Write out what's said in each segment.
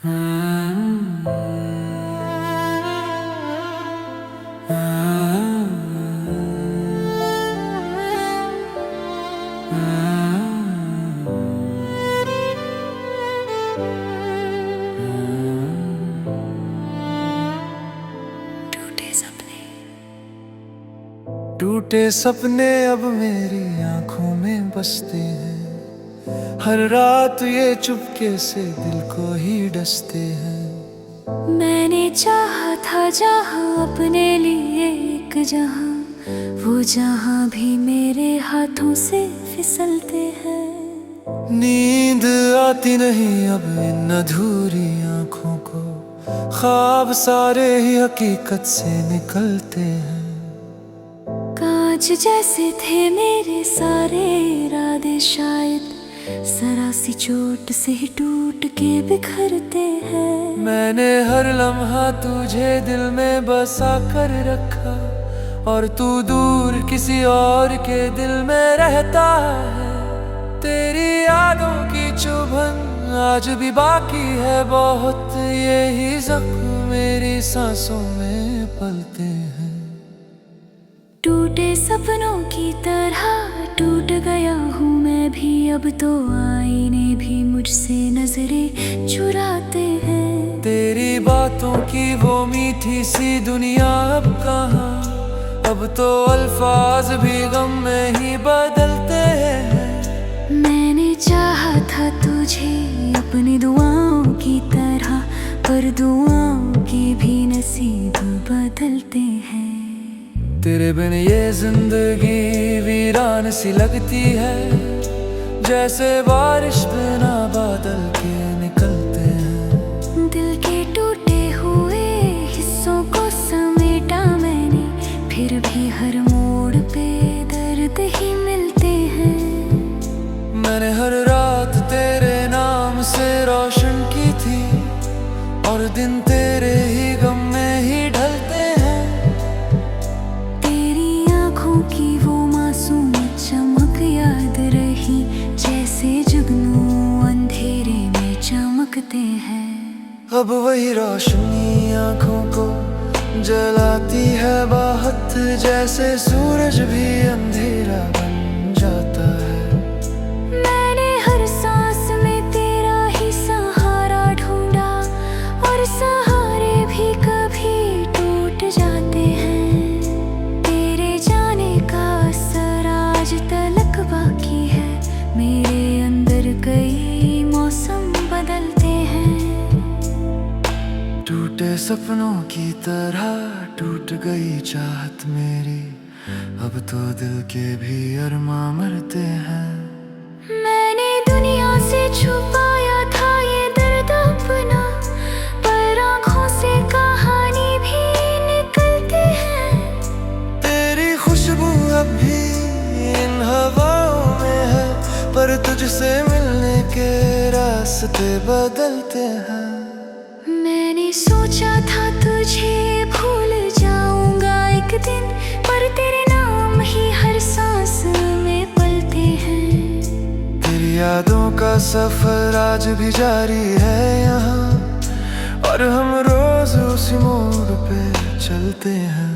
टूटे सपने अब मेरी आंखों में बसते हैं। हर रात ये चुपके से दिल को ही डसते हैं। मैंने चाहा था जहाँ अपने लिए एक जहाँ, वो जहाँ भी मेरे हाथों से फिसलते हैं। नींद आती नहीं अब इन अधूरी आंखों को, ख्वाब सारे ही हकीकत से निकलते हैं। कांच जैसे थे मेरे सारे इरादे, शायद जरा सी चोट से ही टूट के बिखरते हैं। मैंने हर लम्हा तुझे दिल में बसा कर रखा, और तू दूर किसी और के दिल में रहता है। तेरी यादों की चुभन आज भी बाकी है बहुत, यही जख्म मेरी सांसों में पलते हैं। टूटे सपनों की तरह टूट गया हूँ मैं भी, अब तो आईने भी मुझसे नजरें चुराते हैं। तेरी बातों की वो मीठी सी दुनिया अब कहाँ, अब तो अल्फाज भी गम में ही बदलते हैं। मैंने चाहा था तुझे अपनी दुआओं की तरह, पर दुआओं के भी नसीब बदलते हैं। तेरे बिन ये जिंदगी वीरान सी लगती है, जैसे बारिश बिना बादल के निकलते हैं। दिल के टूटे हुए हिस्सों को समेटा मैंने, फिर भी हर मोड़ पे दर्द ही मिलते हैं। मैंने हर रात तेरे नाम से रोशन की थी, और दिन तेरे ही गम में ही ढलते हैं। तेरी आंखों की वो मासूम चमक याद रही, जैसे जुगनू अंधेरे में चमकते हैं। अब वही रोशनी आंखों को जलाती है बहुत, जैसे सूरज भी अंधेरा बन जाता है। मैंने हर सांस में तेरा ही सहारा ढूंढा, और सहारे भी कभी टूट जाते हैं। तेरे जाने का असर आज तलक बाकी है, मेरे अंदर कई मौसम बदलते हैं। टूटे सपनों की तरह टूट गई चाहत मेरी, अब तो दिल के भी अरमां मरते हैं। मैंने दुनिया से छुपाया था ये दर्द अपना, पर आँखों से कहानी भी निकलते हैं। तेरी खुशबू अब भी इन हवाओं में है, पर तुझसे मिलने के रास्ते बदलते हैं। मैंने सोचा था तुझे भूल जाऊंगा एक दिन, पर तेरे नाम ही हर सांस में पलते हैं। तेरी यादों का सफर आज भी जारी है यहाँ, और हम रोज उसी मोड़ पे चलते हैं।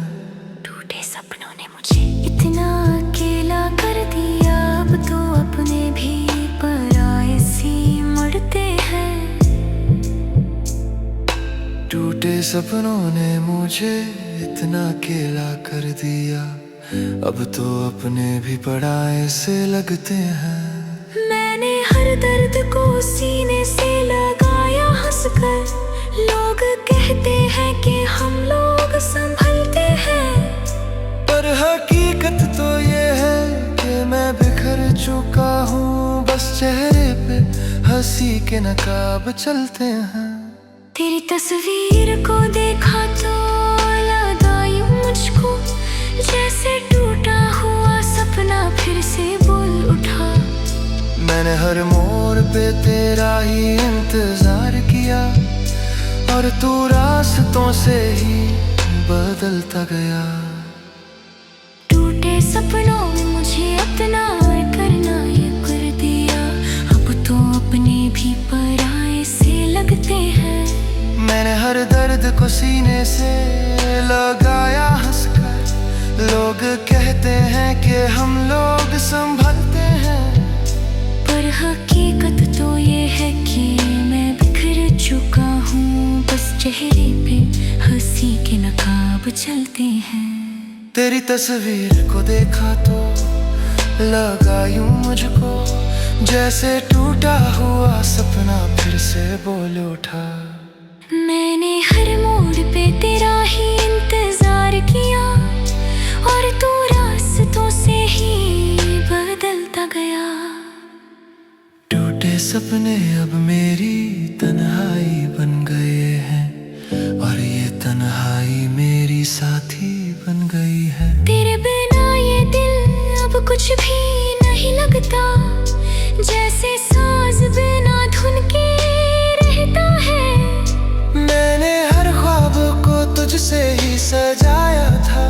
टूटे सपनों ने मुझे इतना अकेला कर दिया, अब तो अपने भी पराए सी मरते हैं। टूटे सपनों ने मुझे इतना अकेला कर दिया, अब तो अपने भी पराए से लगते हैं। मैंने हर दर्द को सीने से लगाया हंसकर, लोग कहते हैं कि हम लोग संभलते हैं। पर हकीकत तो ये है कि मैं बिखर चुका हूँ, बस चेहरे पे हंसी के नकाब चलते हैं। तेरी तस्वीर को देखा तो याद आई मुझको, जैसे टूटा हुआ सपना फिर से बोल उठा। मैंने हर मोड़ पे तेरा ही इंतजार किया, और तू रास्तों से ही बदलता गया। टूटे सपनों में मुझे अपना करना ये कर दिया, अब तो अपने भी पराए से लगते हैं। मैंने हर दर्द को सीने से लगाया हंसकर। लोग कहते हैं कि हम लोग संभलते हैं, पर हकीकत तो ये है कि मैं बिखर चुका हूँ। बस चेहरे पे हंसी के नकाब चलते हैं। तेरी तस्वीर को देखा तो लगा यूं मुझको, जैसे टूटा हुआ सपना फिर से बोल उठा। मैंने हर मोड़ पे तेरा ही इंतजार किया, और तू रास्तों से ही बदलता गया। टूटे सपने अब मेरी तन्हाई बन गए हैं, और ये तन्हाई मेरी साथी बन गई है। तेरे बिना ये दिल अब कुछ भी नहीं लगता, जैसे साज बिना धुन के रहता है। मैंने हर ख्वाब को तुझसे ही सजाया था,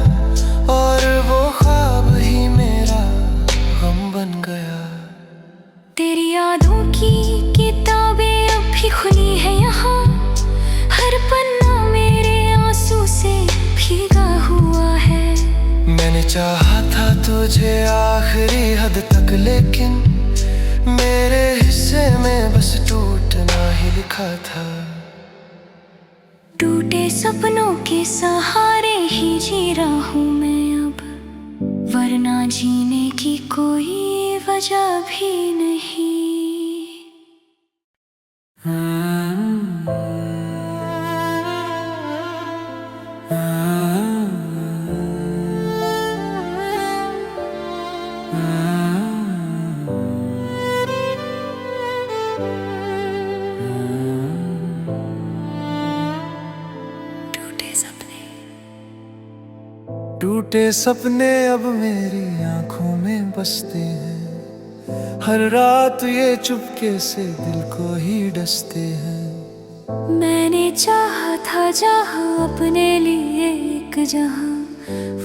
और वो ख्वाब ही मेरा गम बन गया। तेरी यादों की किताबें अब भी खुली है यहाँ, हर पन्ना मेरे आंसू से भीगा हुआ है। मैंने चाहा था तुझे आखिरी हद तक, लेकिन मेरे हिस्से में बस टूटना ही लिखा था। टूटे सपनों के सहारे ही जी रहा हूँ मैं अब, वरना जीने की कोई वजह भी नहीं। टूटे सपने अब मेरी आंखों में बसते हैं, हर रात ये चुपके से दिल को ही डसते हैं। मैंने चाहा था जहाँ अपने लिए एक जहाँ,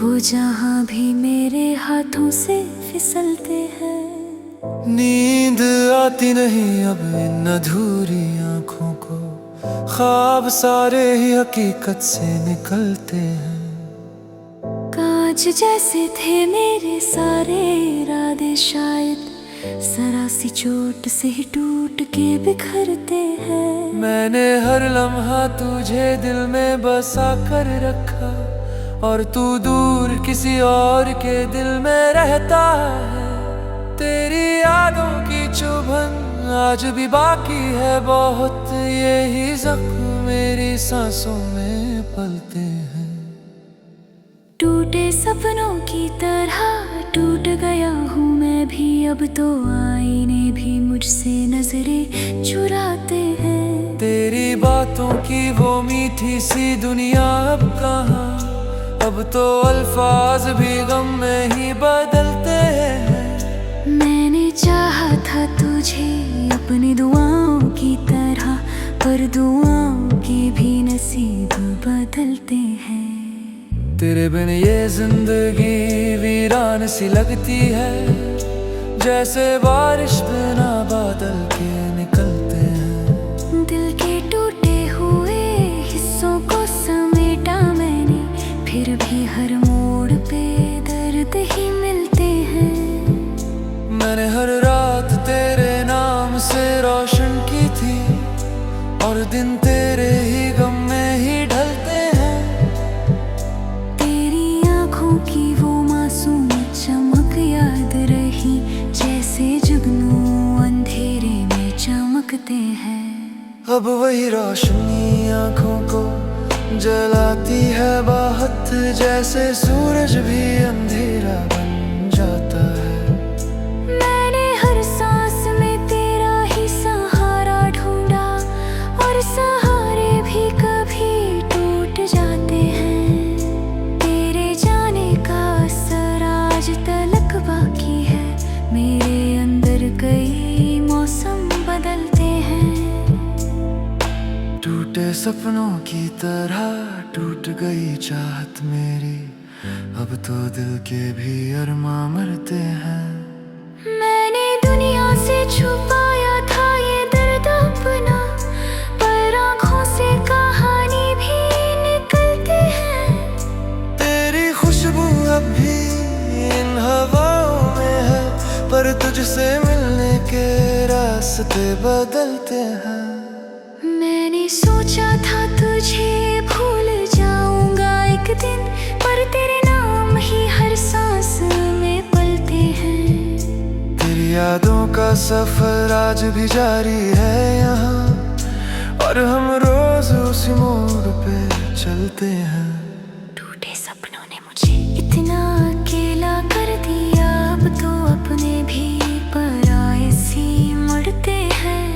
वो जहाँ भी मेरे हाथों से फिसलते हैं। नींद आती नहीं अब इन अधूरी आंखों को, ख्वाब सारे ही हकीकत से निकलते हैं। कांच जैसे थे मेरे सारे इरादे, शायद जरा सी चोट से ही टूट के बिखरते हैं। मैंने हर लम्हा तुझे दिल में बसा कर रखा, और तू दूर किसी और के दिल में रहता है। तेरी यादों की चुभन आज भी बाकी है बहुत, यही जख्म मेरी सांसों में पलते हैं। टूटे सपनों की तरह टूट गया हूँ मैं भी, अब तो आईने भी मुझसे नजरें चुराते हैं। तेरी बातों की वो मीठी सी दुनिया अब कहाँ, अब तो अल्फाज भी गम में ही बदलते हैं। मैंने चाहा था तुझे अपनी दुआओं की तरह, पर दुआओं के भी नसीब बदलते हैं। तेरे बिन ये जिंदगी वीरान सी लगती है, जैसे बारिश बिना बादल के निकलते हैं। दिल के टूटे हुए हिस्सों को समेटा मैंने, फिर भी हर मोड़ पे दर्द ही मिलते हैं। मैंने हर रात तेरे नाम से रोशन की थी, और दिन तेरे ही गम में ही ढलते हैं। तेरी आंखों की वो मासूम चमक याद रही, जैसे जुगनू अंधेरे में चमकते हैं। अब वही रोशनी आंखों को जलाती है बहुत, जैसे सूरज भी अंधेरा बन जाता है। मैंने हर सांस में तेरा ही सहारा ढूंढा, और सहारे भी कभी टूट जाते हैं। तेरे जाने का असर आज तलक बाकी है, मेरे अंदर कई मौसम बदलते हैं। टूटे सपनों की तरह टूट गई चाहत मेरी, अब तो दिल के भी अरमां मरते हैं। मैंने दुनिया से छुपाया था ये दर्द अपना, पर आँखों से कहा तुझसे मिलने के रास्ते बदलते हैं। मैंने सोचा था तुझे भूल जाऊंगा एक दिन, पर तेरे नाम ही हर सांस में पलते हैं। तेरी यादों का सफर आज भी जारी है यहाँ, और हम रोज उसी मोड़ पे चलते हैं। टूटे सपनों ने मुझे इतना अकेला कर दिया, अब तो अपने भी पराए सी मुड़ते हैं।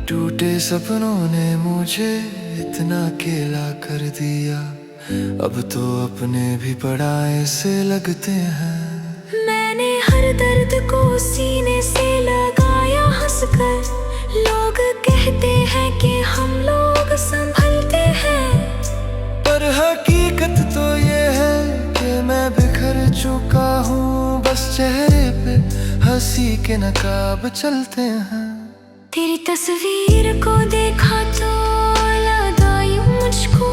टूटे सपनों ने मुझे इतना अकेला कर दिया, अब तो अपने भी पराए से लगते हैं। मैंने हर दर्द को सीने से लगाया हंसकर, लोग कहते हैं कि हम लोग संभलते हैं, पर हकीकत तो ये है कि मैं बिखर चुका हूँ, बस चेहरे पे हंसी के नकाब चलते हैं। तेरी तस्वीर को देखा तो लगा यूं मुझको,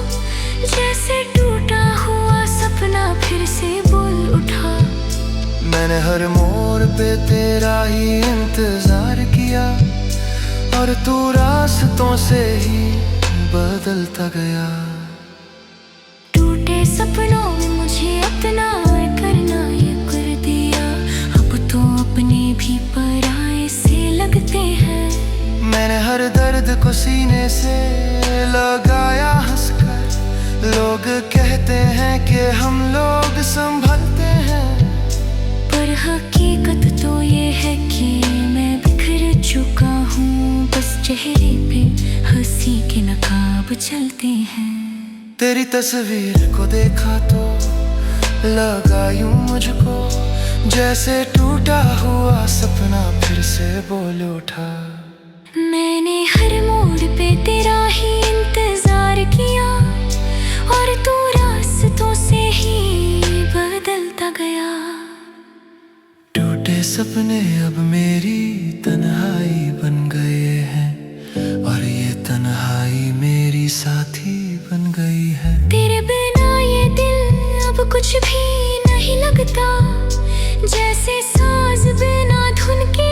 जैसे टूटा हुआ सपना फिर से बोल उठा। मैंने हर मोड़ पे तेरा ही इंतजार किया, और तू रास्तों से ही बदलता गया। टूटे सपनों में मुझे अपना करना ये कर दिया, अब तो अपने भी पराए से लगते हैं। मैंने हर दर्द को सीने से लगाया हंसकर, लोग कहते हैं कि हम लोग संभलते हैं, पर हकीकत तो ये है कि मैं बिखर चुका हूँ, बस चेहरे पे हंसी के नकाब चलते हैं। तेरी तस्वीर को देखा तो लगा यूं मुझको, जैसे टूटा हुआ सपना फिर से बोल उठा। मैंने हर मोड़ पे तेरा ही इंतजार किया, और तू रास्तों से ही बदलता गया। टूटे सपने अब मेरी तन्हाई बन गए हैं, और ये तन्हाई मेरी साथी बन गई है। तेरे बिना ये दिल अब कुछ भी नहीं लगता, जैसे साज बिना धुन के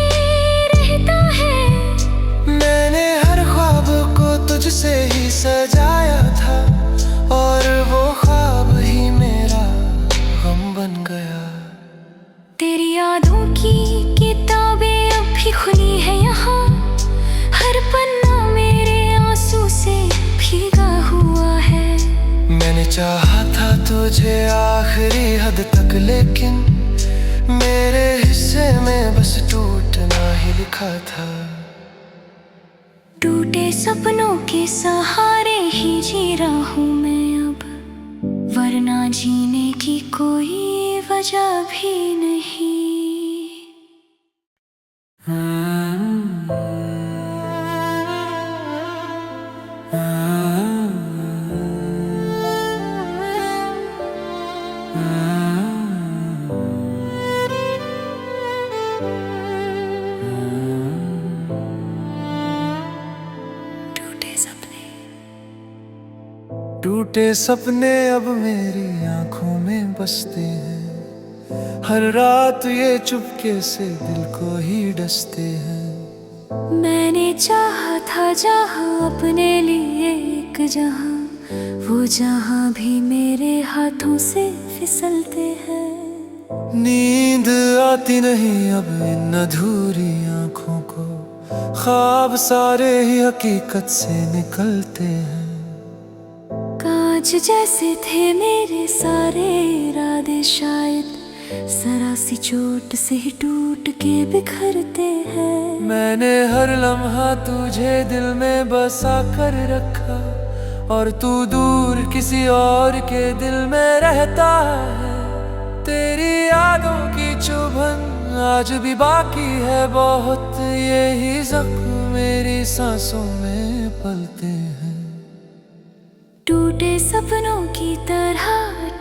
रहता है। मैंने हर ख्वाब को तुझसे ही सजाया था, और वो ख्वाब ही मेरा गम बन गया। तेरी यादों की किताबें अब भी खुली है यहाँ, हर पन्ना मेरे आंसू से भीगा हुआ है। मैंने चाहा था तुझे आखिरी हद तक, लेकिन मेरे हिस्से में बस टूटना ही लिखा था। टूटे सपनों के सहारे ही जी रहा हूँ मैं अब, वरना जीने की कोई वजह भी नहीं। टूटे सपने अब मेरी आंखों में बसते हैं, हर रात ये चुपके से दिल को ही डसते हैं। मैंने चाहा था जहाँ अपने लिए एक जहाँ, वो जहाँ भी मेरे हाथों से फिसलते हैं। नींद आती नहीं अब इन अधूरी आंखों को, ख्वाब सारे ही हकीकत से निकलते हैं। कांच जैसे थे मेरे सारे इरादे, शायद जरा सी चोट से ही टूट के बिखरते हैं। मैंने हर लम्हा तुझे दिल में बसा कर रखा, और तू दूर किसी और के दिल में रहता है। तेरी यादों की चुभन आज भी बाकी है बहुत, यही जख्म मेरी सांसों में पलते हैं। टूटे सपनों की तरह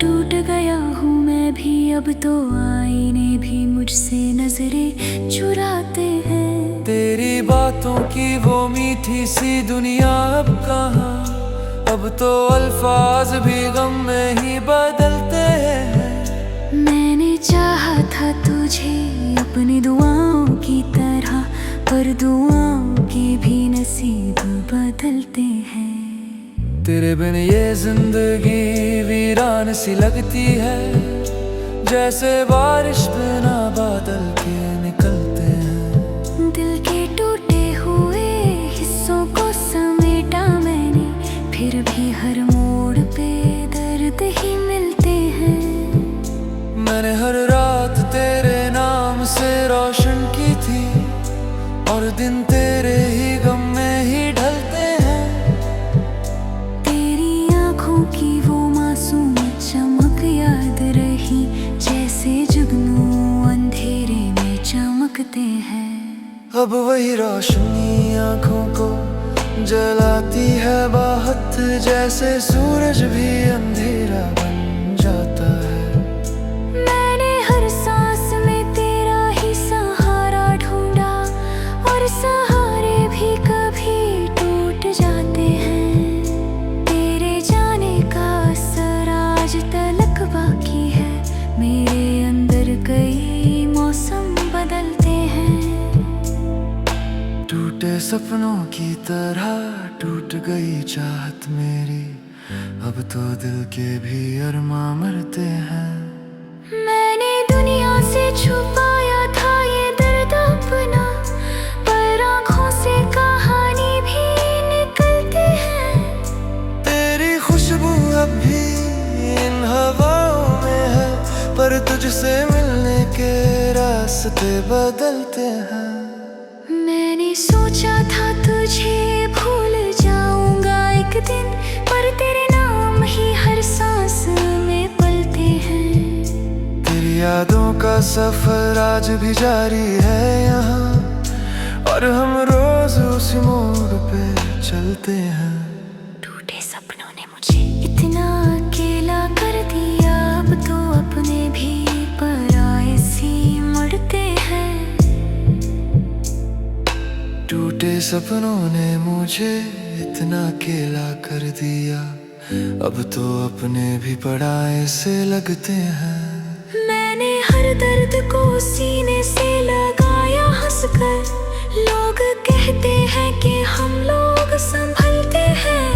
टूट गया हूँ मैं भी, अब तो आईने भी मुझसे नजरें चुराते हैं। तेरी बातों की वो मीठी सी दुनिया अब कहाँ, अब तो अल्फाज भी गम में ही बदलते हैं। मैंने चाहा था था तुझे अपनी दुआओं की तरह, पर दुआओं के भी नसीब बदलते हैं। तेरे बिन ये जिंदगी वीरान सी लगती है, जैसे बारिश बिना बादल के निकलते हैं। दिल के टूटे हुए हिस्सों को समेटा मैंने, फिर भी हर मोड़ पे दर्द ही मिलते हैं। मैंने हर रात तेरे नाम से रोशन की थी, और दिन तेरे ही गम में ही ढलते हैं। तेरी आँखों की वो मासूम चमक याद रही, जैसे जुगनू अंधेरे में चमकते हैं। अब वही रोशनी आँखों को जलाती है बहुत, जैसे सूरज भी अंधेरा बन जाता है। मैंने हर सांस में तेरा ही सहारा ढूंढा, और सहारे भी कभी टूट जाते हैं। तेरे जाने का असर आज तलक बाकी है, मेरे अंदर कई मौसम बदलते हैं। टूटे सपनों की तरह टूट गई चाहत मेरी, अब तो दिल के भी अरमां मरते हैं। मैंने दुनिया से छुपाया था ये दर्द अपना, पर आँखों से कहानी भी निकलती है। तेरी खुशबू अब भी इन हवाओं में है, पर तुझसे मिलने के रास्ते बदलते हैं। मैंने सोचा था तुझे भूल जाऊंगा एक दिन, पर तेरे नाम ही हर सांस में पलते हैं। तेरी यादों का सफर आज भी जारी है यहाँ, और हम रोज उसी मोड़ पे चलते हैं। टूटे सपनों ने मुझे इतना अकेला कर दिया, अब तो अपने भी पराए सी मुड़ते हैं। टूटे सपनों ने मुझे इतना अकेला कर दिया, अब तो अपने भी पराए से लगते हैं। मैंने हर दर्द को सीने से लगाया हंसकर, लोग कहते हैं कि हम लोग संभलते हैं,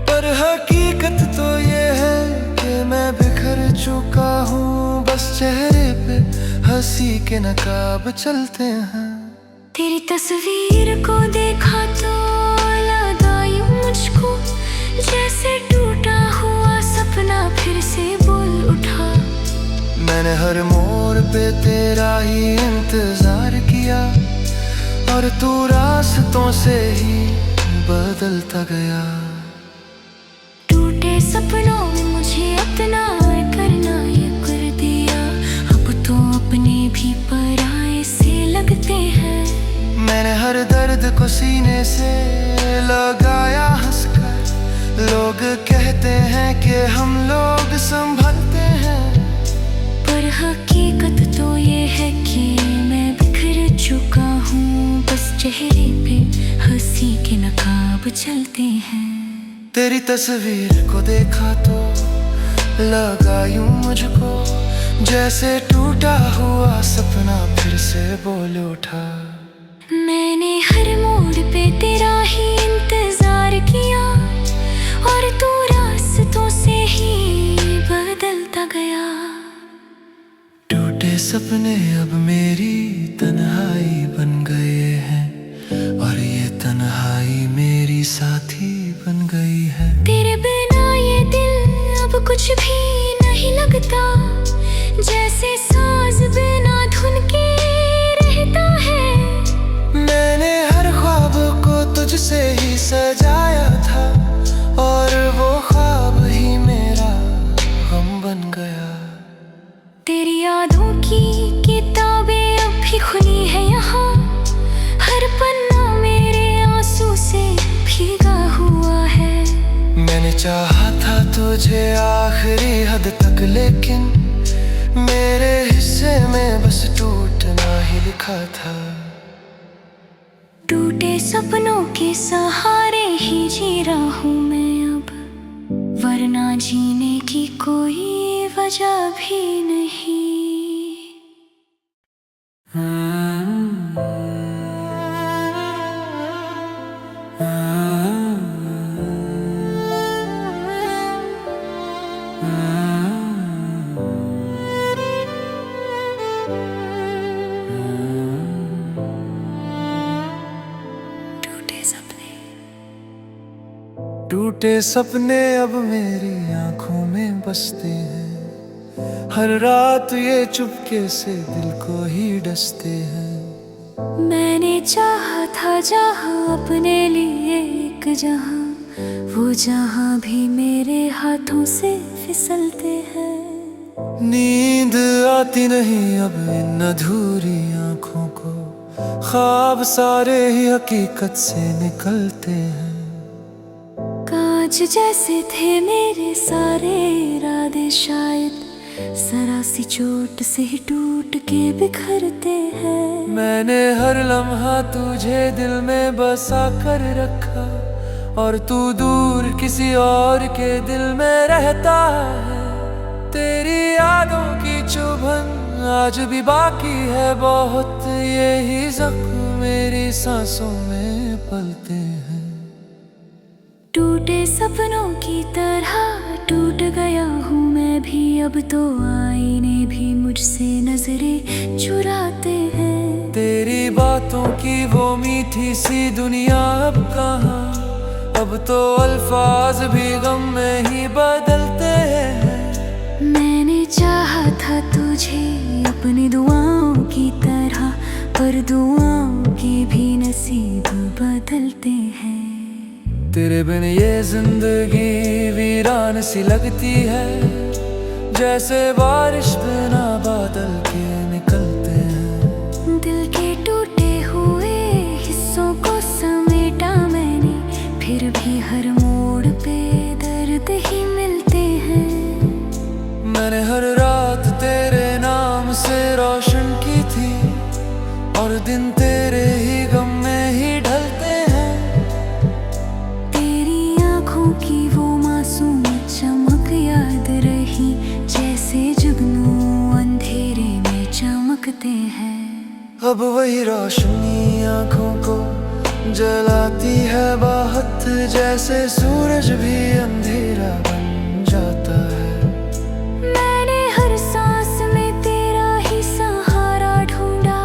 पर हकीकत तो ये है कि मैं बिखर चुका हूँ, बस चेहरे पे हंसी के नकाब चलते हैं। तेरी तस्वीर को देखा तो लगा यूं मुझको, जैसे टूटा हुआ सपना फिर से बोल उठा। मैंने हर मोड़ पे तेरा ही इंतजार किया, और तू रास्तों से ही बदलता गया। टूटे सपनों में मुझे अपना करना ये कर दिया, अब तो अपने भी पराए से लगते हैं। मैंने हर दर्द को सीने से लगाया हंसकर, लोग कहते हैं कि हम लोग संभलते हैं, पर हकीकत तो ये है कि मैं बिखर चुका हूँ, बस चेहरे पे हंसी के नकाब चलते हैं। तेरी तस्वीर को देखा तो लगा यूं मुझको, जैसे टूटा हुआ सपना फिर से बोल उठा। मैंने हर मोड़ पे तेरा ही इंतजार किया, और तू रास्तों से ही बदलता गया। टूटे सपने अब मेरी तन्हाई बन गए हैं, और ये तन्हाई मेरी साथी बन गई है। तेरे बिना ये दिल अब कुछ भी नहीं लगता, जैसे साज बिना धुन के रहता है। मैंने हर ख्वाब को तुझसे ही सजाया था, और वो ख्वाब ही मेरा गम बन गया। तेरी यादों की किताबें अब भी खुली है यहाँ, हर पन्ना मेरे आंसू से भीगा हुआ है। मैंने चाहा था तुझे आखिरी हद तक, लेकिन मेरे हिस्से में बस टूटना ही लिखा था। टूटे सपनों के सहारे ही जी रहा हूँ मैं अब, वरना जीने की कोई वजह भी नहीं। टूटे सपने अब मेरी आंखों में बसते हैं, हर रात ये चुपके से दिल को ही डसते हैं। मैंने चाहा था जहाँ अपने लिए एक जहाँ, वो जहाँ भी मेरे हाथों से फिसलते हैं। नींद आती नहीं अब इन अधूरी आंखों को, ख्वाब सारे ही हकीकत से निकलते हैं। कांच जैसे थे मेरे सारे इरादे, शायद जरा सी चोट से ही टूट के बिखरते हैं। मैंने हर लम्हा तुझे दिल में बसा कर रखा, और तू दूर किसी और के दिल में रहता है। तेरी यादों की चुभन आज भी बाकी है बहुत, यही जख्म मेरी सांसों में पलते हैं। टूटे सपनों की तरह टूट गया हूँ मैं भी, अब तो आईने भी मुझसे नजरें चुराते हैं। तेरी बातों की वो मीठी सी दुनिया अब कहाँ, अब तो अल्फाज भी गम में ही बदलते हैं। मैंने चाहा था तुझे अपनी दुआओं की तरह, पर दुआओं के भी नसीब बदलते हैं। तेरे बिन ये जिंदगी वीरान सी लगती है, जैसे बारिश बिना बादल के निकलते हैं। दिल के टूटे हुए हिस्सों को समेटा मैंने, फिर भी हर मोड़ पे दर्द ही मिलते हैं। मैंने हर रात तेरे नाम से रोशन की थी, और दिन तेरे ही गम में ही ढलते हैं। की वो मासूम चमक याद रही, जैसे जुगनू अंधेरे में चमकते हैं। अब वही रोशनी आँखों को जलाती है बहुत, जैसे सूरज भी अंधेरा बन जाता है। मैंने हर सांस में तेरा ही सहारा ढूंढा,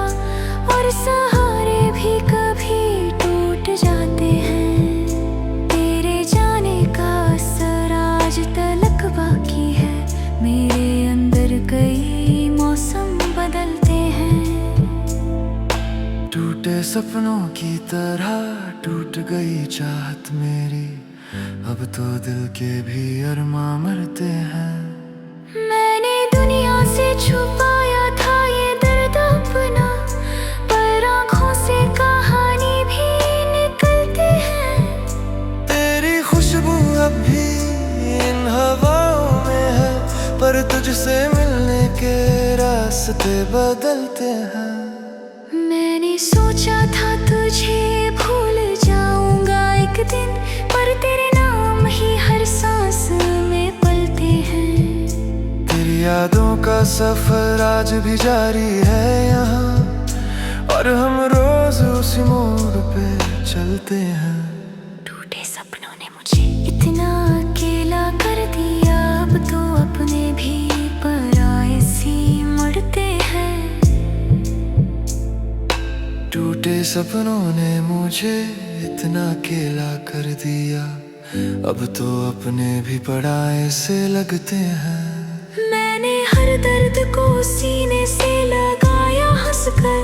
और सहारे भी कभी टूट जाते हैं। बाकी है मेरे अंदर, कई मौसम बदलते हैं। टूटे सपनों की तरह टूट गई चाहत मेरी, अब तो दिल के भी अरमां मरते हैं। मैंने दुनिया से छुपाया था ये दर्द अपना, पर आँखों से कहानी भी निकलती है। तेरी खुशबू अब भी इन हवाओं में है, पर तुझसे मिलने के रास्ते बदलते हैं। मैंने सोचा था तुझे भूल जाऊंगा एक दिन, पर तेरे नाम ही हर सांस में पलते हैं। तेरी यादों का सफर आज भी जारी है यहाँ, और हम रोज उसी मोड़ पे चलते हैं। टूटे सपनों ने मुझे इतना अकेला कर दिया, अब तो अपने भी पराए सी मुड़ते हैं। टूटे सपनों ने मुझे इतना अकेला कर दिया, अब तो अपने भी पराए से लगते हैं। मैंने हर दर्द को सीने से लगाया हंसकर,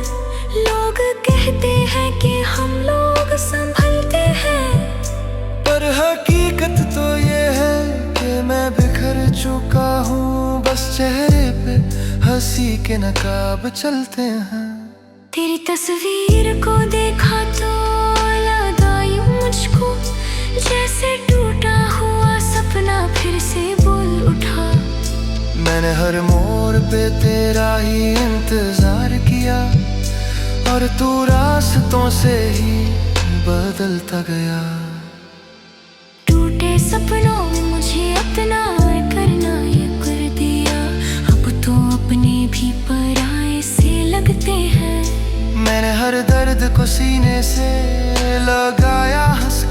लोग कहते हैं कि हम लोग संभलते हैं, पर हकीकत तो ये है कि मैं बिखर चुका हूँ, बस चेहरे पे हंसी के नकाब चलते हैं। तेरी तस्वीर को देखा तो लगा यूं मुझको, जैसे टूटा हुआ सपना फिर से बोल उठा। मैंने हर मोड़ पे तेरा ही इंतजार किया, और तू रास्तों से ही बदलता गया। टूटे सपनों में मुझे अपना करना ये कर दिया, अब तो अपने भी पराए से लगते हैं। मैंने हर दर्द को सीने से लगाया हंस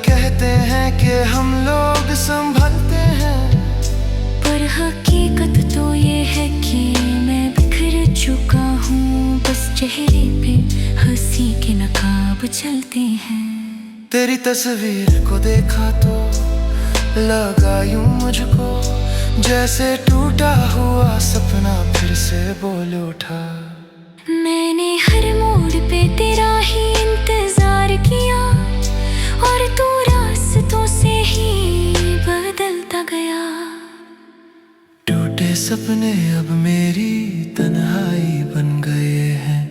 कहते हैं कि हम लोग संभलते हैं, पर हकीकत तो ये है कि मैं बिखर चुका हूँ। बस चेहरे पे हंसी के नकाब चलते हैं। तेरी तस्वीर को देखा तो लगा यूं मुझको जैसे टूटा हुआ सपना फिर से बोल उठा। मैंने हर मोड़ पे तेरा ही इंतजार किया और तू रास्तों से ही बदलता गया। टूटे सपने अब मेरी तन्हाई बन गए हैं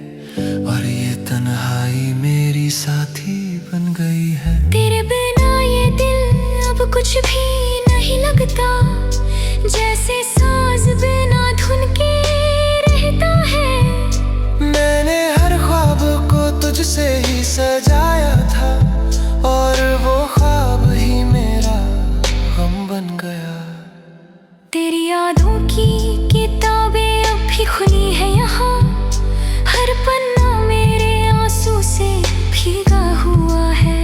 और ये तन्हाई मेरी साथी बन गई है। तेरे बिना ये दिल अब कुछ भी नहीं लगता, जैसे साज बिना धुन के रहता है। मैंने हर ख्वाब को तुझसे ही सजाया था और वो ख्वाब ही मेरा गम बन गया। तेरी यादों की किताबें अब भी खुली है यहाँ, हर पन्ना मेरे आंसू से भीगा हुआ है।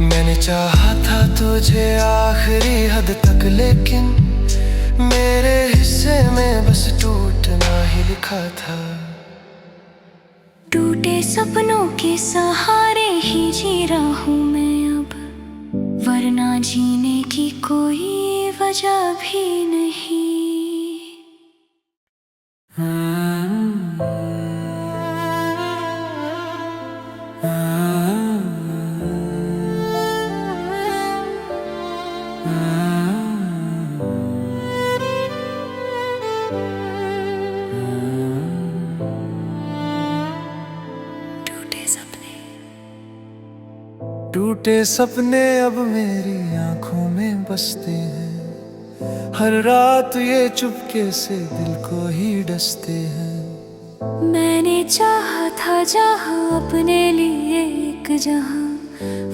मैंने चाहा था तुझे आखिरी हद तक, लेकिन मेरे हिस्से में बस टूटना ही लिखा था। टूटे सपनों के सहारे ही जी रहा हूँ मैं अब, वरना जीने की कोई वजह भी नहीं। टूटे सपने अब मेरी आंखों में बसते हैं, हर रात ये चुपके से दिल को ही डसते हैं। मैंने चाहा था जहाँ अपने लिए एक जहाँ,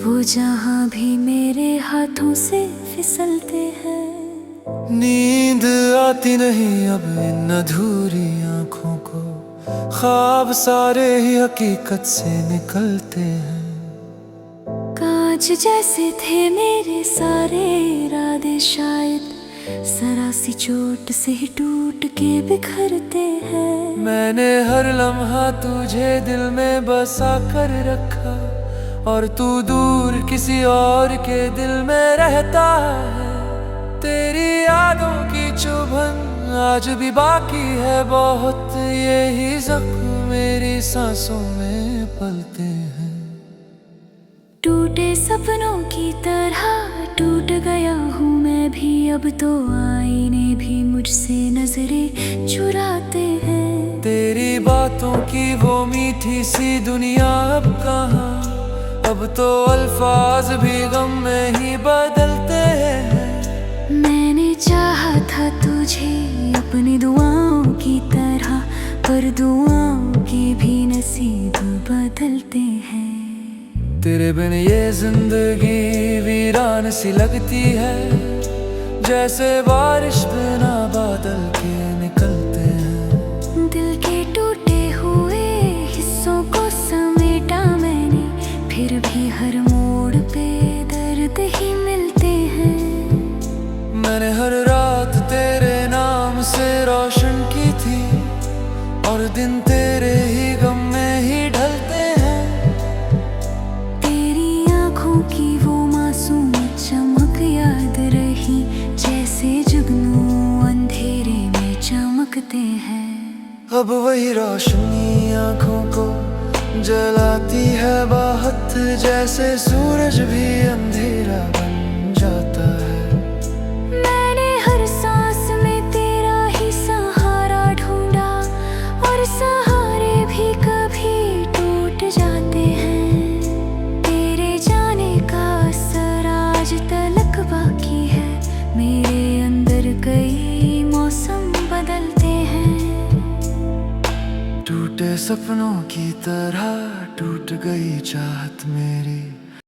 वो जहाँ भी मेरे हाथों से फिसलते हैं। नींद आती नहीं अब इन अधूरी आंखों को, ख्वाब सारे ही हकीकत से निकलते हैं। कांच जैसे थे मेरे सारे इरादे, शायद जरा सी चोट से ही टूट के बिखरते हैं। मैंने हर लम्हा तुझे दिल में बसा कर रखा और तू दूर किसी और के दिल में रहता है। तेरी यादों की चुभन आज भी बाकी है बहुत, यही जख्म मेरी सांसों में पलते हैं। टूटे सपनों की तरह टूट गया हूँ मैं भी, अब तो आईने भी मुझसे नजरें चुराते हैं। तेरी बातों की वो मीठी सी दुनिया अब कहाँ, अब तो अल्फाज भी गम में ही बदलते हैं। मैंने चाहा था तुझे अपनी दुआओं की तरह, पर दुआओं के भी नसीब बदलते हैं। तेरे बिन ये जिंदगी वीरान सी लगती है, जैसे बारिश बिना बादल के निकलते हैं। दिल के टूटे हुए हिस्सों को समेटा मैंने, फिर भी हर मोड़ पे दर्द ही मिलते हैं। मैंने हर रात तेरे नाम से रोशन की थी और दिन तेरे ही गम में ही ढलते हैं। तेरी आंखों की वो मासूम चमक याद रही, जैसे जुगनू अंधेरे में चमकते हैं। अब वही रोशनी आंखों को जलाती है बहुत, जैसे सूरज भी अंधेरा बन जाता है। मैंने हर सांस में तेरा ही सहारा ढूंढा और सहारे भी कभी टूट जाते हैं। तेरे जाने का असर आज तलक बाकी है, मेरे अंदर कई मौसम बदलते हैं। टूटे सपनों की तरह टूट गई चाहत मेरी,